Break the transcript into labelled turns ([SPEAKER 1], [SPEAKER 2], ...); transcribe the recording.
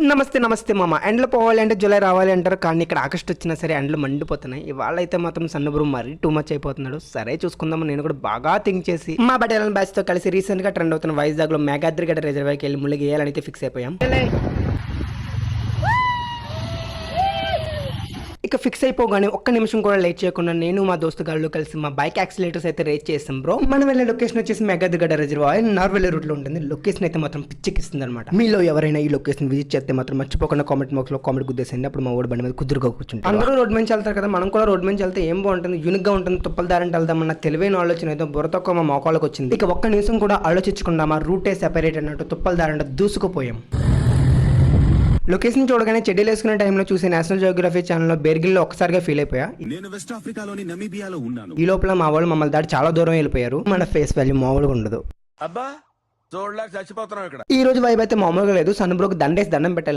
[SPEAKER 1] నమస్తే నమస్తే మామ. ఎండలు పోవాలి అంటే జూలై రావాలి అంటారు, కానీ ఇక్కడ ఆగస్ట్ వచ్చినా సరే ఎండలు మండిపోతున్నాయి. ఇవాళ అయితే మాత్రం సన్నబ్రూ మరీ టూ మచ్ అయిపోతున్నాడు. సరే చూసుకుందాము. నేను కూడా బాగా థింక్ చేసి మా బటాలియన్ బ్యాచ్ తో కలిసి రీసెంట్ గా ట్రెండ్ అవుతున్న వైజాగ్ లో మేఘాద్రి గడ్డ రిజర్వాయర్కి వెళ్ళి ముళ్ళకి వేయాలని అయితే ఫిక్స్ అయిపోయాం. ఇక ఫిక్స్ అయిపోగానే ఒక్క నిమిషం కూడా లేట్ చేయకుండా నేను మా దోస్తు గాళ్ళు కలిసి మా బైక్ యాక్సిలేటర్స్ అయితే రేట్ చేస్తాం బ్రో. మనం వెళ్ళే లొకేషన్ వచ్చేసి మేఘాద్రి గడ్డ రిజర్వాయర్ నార్వెల్ రూట్ లో ఉంటుంది. లొకేషన్ అయితే మాత్రం పిచ్చికిస్తుంది అనమాట. మీలో ఎవరైనా ఈ లొకేషన్ విజిట్ చేస్తే మాత్రం మర్చిపోకుండా కామెంట్ బాక్స్ లో కామెంట్ గుద్దేసండి. అప్పుడు మా ఓడి బండి మీద కుదురుగా కూర్చుంటాం. అందరూ రోడ్ నుంచి వెళ్తారు కదా, మనం కూడా రోడ్ నుంచి వెళ్తే ఏం బాగుంటుంది, యూనిక్ గా ఉంటుంది. తుప్పల దారంటే వెళ్దామన్న తెలివైన ఆలోచన అయితే బుర్రతొక్క మా మోకాళ్ళకి వచ్చింది. ఇక ఒక్క నిమిషం కూడా ఆలోచించకుండా మా రూటే సెపరేట్ అన్నట్టు తుప్పల దారంటే దూసుకుపోయాం. లొకేషన్ చూడగానే చెడ్డీలు వేసుకునే టైంలో చూసి నేషనల్ జియోగ్రఫీ ఛానల్లో బేర్గిల్లో ఒక్కసారిగా ఫీల్ అయిపోయా.
[SPEAKER 2] నేను వెస్ట్ ఆఫ్రికాలోని నమీబియాలో ఉన్నాను.
[SPEAKER 1] ఈ లోపల మా వాళ్ళు మమ్మల్ని దాటి చాలా దూరం వెళ్ళిపోయారు. మన ఫేస్ వాల్యూ మామూలుగా ఉండదు.
[SPEAKER 2] అబ్బా చూడలేక చచ్చిపోతున్నాం ఇక్కడ.
[SPEAKER 1] ఈ రోజు వైబ్ అయితే మామూలుగా లేదు. సన్నబ్రోకి దండేసి దండం పెట్టాలి.